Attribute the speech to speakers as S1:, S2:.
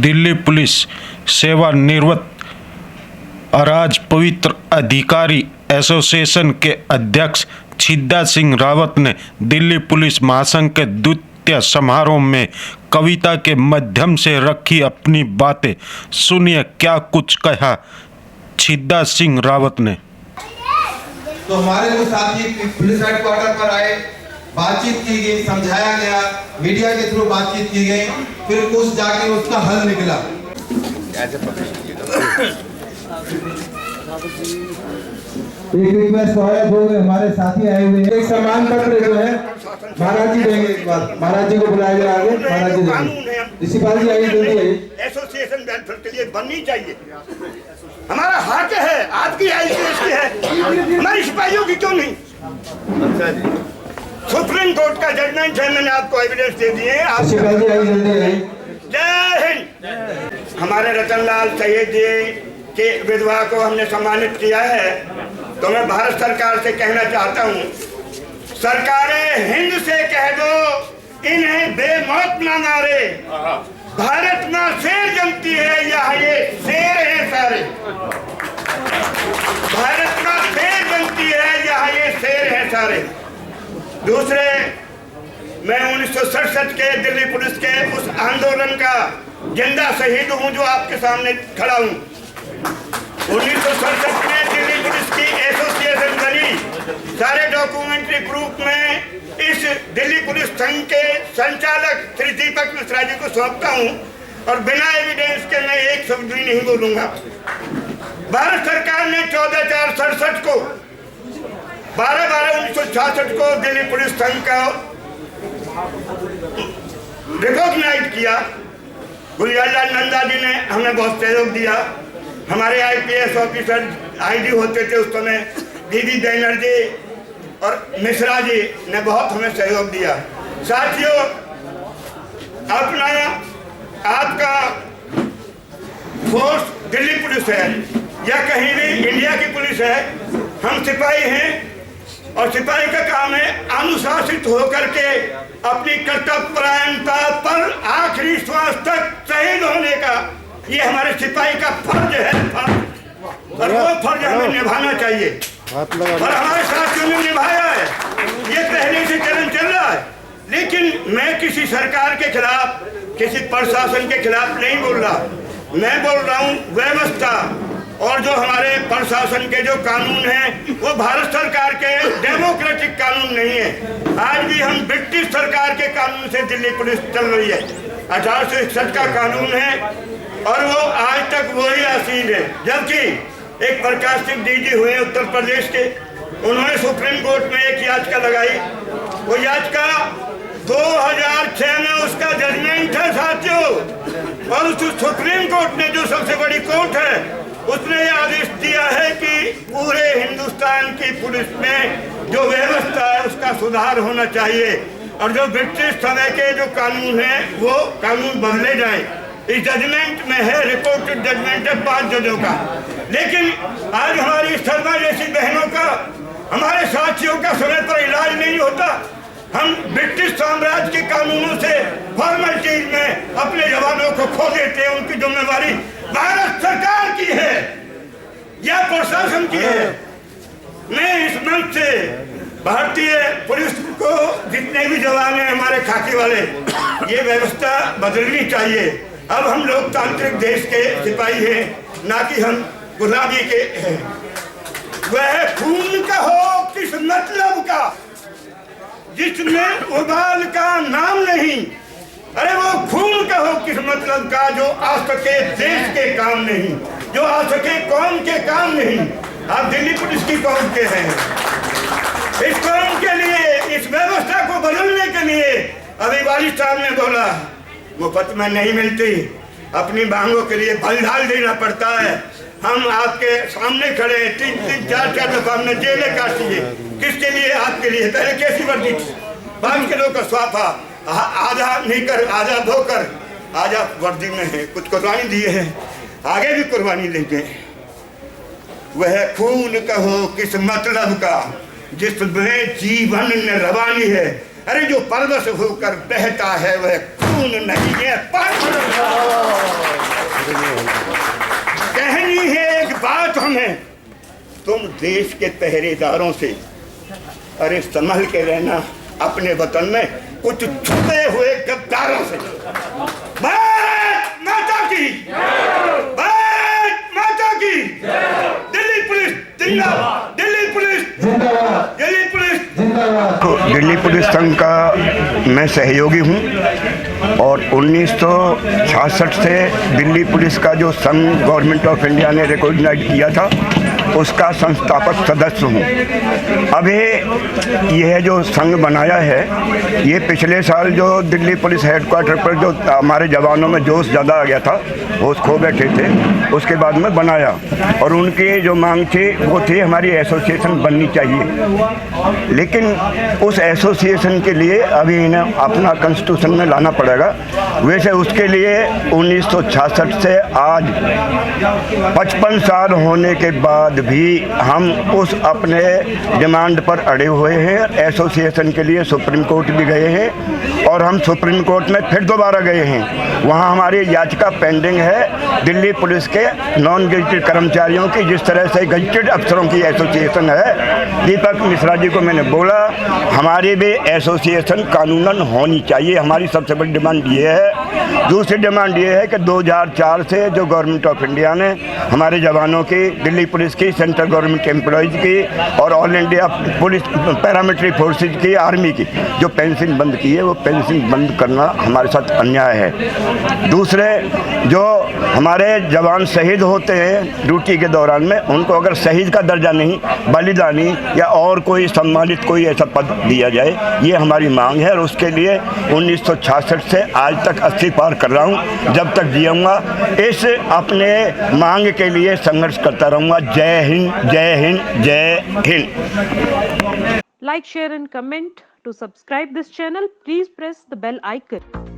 S1: Delhi police सेवानिवृत्त अराज पवित्र अधिकारी एसोसिएशन के अध्यक्ष छिद्दा सिंह रावत ने दिल्ली पुलिस महासंघ के द्वितीय समारोह में कविता के माध्यम से रखी अपनी बातें। सुनिए क्या कुछ कहा छिद्दा सिंह रावत ने।
S2: तो हमारे जो साथी पुलिस हेडक्वार्टर पर आए, बातचीत की गई, समझाया गया, मीडिया के थ्रू बातचीत की गई, फिर कुछ जाके उसका हल निकला। एक रिक्वेस्ट है, जो हमारे साथी आए हुए हैं, एक सम्मान पत्र जो है महाराज जी देंगे। एक बार महाराज जी को बुलाया गया आगे, महाराज जी देंगे। प्रिंसिपल जी आइए जल्दी आइए।
S3: एसोसिएशन वेलफेयर के लिए बननी चाहिए, हमारा हक है। आपकी आईसीएस की है, हमारी सिपाहियों की क्यों नहीं? सुप्रीम कोर्ट का जजमेंट है, मैंने आपको एविडेंस दे दिए।
S2: प्रिंसिपल जी आइए जल्दी आइए।
S3: जय हिंद। हमारे रतनलाल सैयद जी के विधवा को हमने सम्मानित किया है, तो मैं भारत सरकार से कहना चाहता हूँ, सरकारें हिंद से कह दो इन्हें बेमौत ना मारे। भारत में शेर जमती है, यहाँ ये शेर है सारे। भारत में शेर जमती है, यहाँ ये शेर है सारे। दूसरे, मैं 1967 के दिल्ली पुलिस के उस आंदोलन का जिंदा शहीद हूँ जो आपके सामने खड़ा हूँ। 1967 में दिल्ली पुलिस की एसोसिएशन बनी। सारे डॉक्यूमेंट्री प्रूफ में इस दिल्ली पुलिस संघ के संचालक श्री दीपक मिश्रा जी को सौंपता हूँ, और बिना एविडेंस के मैं एक शब्द भी नहीं बोलूंगा। भारत सरकार ने 14/4/67 को 12/12/1966 को दिल्ली पुलिस संघ का रिकॉग्नाइज किया। गुलजारलाल नंदा जी ने हमें बहुत सहयोग दिया। हमारे आईपीएस ऑफिसर आईडी होते थे उस समय, दीदी बैनर्जी और मिश्रा जी ने बहुत हमें सहयोग दिया। साथियों, अपना आपका फोर्स दिल्ली पुलिस है या कहीं भी इंडिया की पुलिस है, हम सिपाही हैं, और सिपाही का काम है अनुशासित होकर के अपनी कर्तव्यपरायणता पर आखिरी श्वास तक शहीद होने का, ये हमारे सिपाही का फर्ज है। और वो फर्ज हमें निभाना चाहिए, और हमारे साथियों ने निभाया है। ये पहले से चलन चल रहा है, लेकिन मैं किसी सरकार के खिलाफ, किसी प्रशासन के खिलाफ नहीं बोल रहा। मैं बोल रहा हूँ व्यवस्था, और जो हमारे प्रशासन के जो कानून हैं वो भारत सरकार के डेमोक्रेटिक कानून नहीं है। आज भी हम ब्रिटिश सरकार के कानून से दिल्ली पुलिस चल रही है। 1861 का कानून है, और वो आज तक वही असील है। जबकि एक प्रकाश सिंह डीजी हुए उत्तर प्रदेश के, उन्होंने सुप्रीम कोर्ट में एक याचिका लगाई। वो याचिका 2006 में उसका जजमेंट है साथियों, और उस सुप्रीम कोर्ट ने, जो सबसे बड़ी कोर्ट है, उसने ये आदेश दिया है कि पूरे हिंदुस्तान की पुलिस में जो व्यवस्था है उसका सुधार होना चाहिए, और जो ब्रिटिश समय के जो कानून हैं वो कानून बदले जाएं। इस जजमेंट में है, रिपोर्टेड जजमेंट है 5 जजों का। लेकिन आज हमारी शर्मा जैसी बहनों का, हमारे साथियों का समय पर इलाज नहीं होता। हम ब्रिटिश साम्राज्य के कानूनों से फॉर्मेलिटीज में अपने जवानों को खो देते हैं। उनकी जिम्मेवारी भारत सरकार की है या प्रशासन की है। मैं इस मंच से भारतीय पुलिस को, जितने भी जवान हैं हमारे खाकी वाले, ये व्यवस्था बदलनी चाहिए। अब हम लोकतांत्रिक देश के सिपाही हैं, ना कि हम गुलामी के हैं। वह खून का हो किस मतलब का जिसमें उबाल का नाम नहीं। अरे वो खून का हो किस मतलब का जो आ सके देश के काम नहीं, जो आ सके कौम के काम नहीं। आप दिल्ली पुलिस की कौम के हैं। इस कौम के लिए, इस व्यवस्था को बदलने के लिए, अभी वालिद साहब ने बोला मुफ्त में नहीं मिलती, अपनी मांगों के लिए बल डाल देना पड़ता है। हम आपके सामने खड़े, 3-3, 4-4 दफा हमने जेलें काटी है। किसके लिए? आपके लिए। पहले कैसी वर्दी थी? 5 किलो का स्वाफा, आधा नीकर, आधा धोकर, आधा वर्दी में है। कुछ कुर्बानी दिए हैं, आगे भी कुर्बानी लेंगे। वह खून कहो किस मतलब का जिसमें जीवन ने रवानी है। अरे जो परवश होकर बहता है वह खून कानून नहीं है। कहनी है एक बात हमें, तुम देश के पहरेदारों से अरे संभल के रहना, अपने वतन में कुछ छुपे हुए गद्दारों से। भारत माता की, भारत माता की, दिल्ली पुलिस जिंदाबाद, दिल्ली पुलिस
S2: जिंदाबाद,
S3: दिल्ली पुलिस
S2: जिंदाबाद।
S4: तो दिल्ली पुलिस संघ का मैं सहयोगी हूं और 1966 से दिल्ली पुलिस का जो संघ गवर्नमेंट ऑफ इंडिया ने रिकॉग्नाइज किया था उसका संस्थापक सदस्य हूं। अभी यह जो संघ बनाया है ये पिछले साल जो दिल्ली पुलिस हेडक्वार्टर पर जो हमारे जवानों में जोश ज़्यादा आ गया था, होश खो बैठे थे, उसके बाद में बनाया और उनकी जो मांग थी वो थी हमारी एसोसिएशन बननी चाहिए। लेकिन उस एसोसिएशन के लिए अभी इन्हें अपना कॉन्स्टिट्यूशन में लाना पड़ेगा। वैसे उसके लिए 1966 से आज 55 साल होने के बाद भी हम उस अपने डिमांड पर अड़े हुए हैं। एसोसिएशन के लिए सुप्रीम कोर्ट भी गए हैं और हम सुप्रीम कोर्ट में फिर दोबारा गए हैं। वहाँ हमारी याचिका पेंडिंग है दिल्ली पुलिस के नॉन गजेटेड कर्मचारियों की, जिस तरह से गजेटेड अफसरों की एसोसिएशन है। दीपक मिश्रा जी को मैंने बोला हमारी भी एसोसिएशन कानूनन होनी चाहिए, हमारी सबसे बड़ी डिमांड ये है। दूसरी डिमांड ये है कि 2004 से जो गवर्नमेंट ऑफ इंडिया ने हमारे जवानों की, दिल्ली पुलिस की, सेंट्रल गवर्नमेंट एम्प्लॉयज़ की और all India police paramilitary forces की, आर्मी की जो पेंशन बंद की है वो पेंशन बंद करना हमारे साथ अन्याय है। दूसरे जो हमारे जवान शहीद होते हैं ड्यूटी के दौरान में, उनको अगर शहीद का दर्जा नहीं, बलिदानी या और कोई सम्मानित कोई ऐसा पद दिया जाए, ये हमारी मांग है। और उसके लिए 1966 से आज तक 80 पार कर रहा हूँ। जब तक जीऊँगा इस अपने मांग के लिए संघर्ष करता रहूँगा। जय हिंद, जय हिंद, जय Hind.
S5: Like, share and comment. To subscribe this channel, please press the bell icon.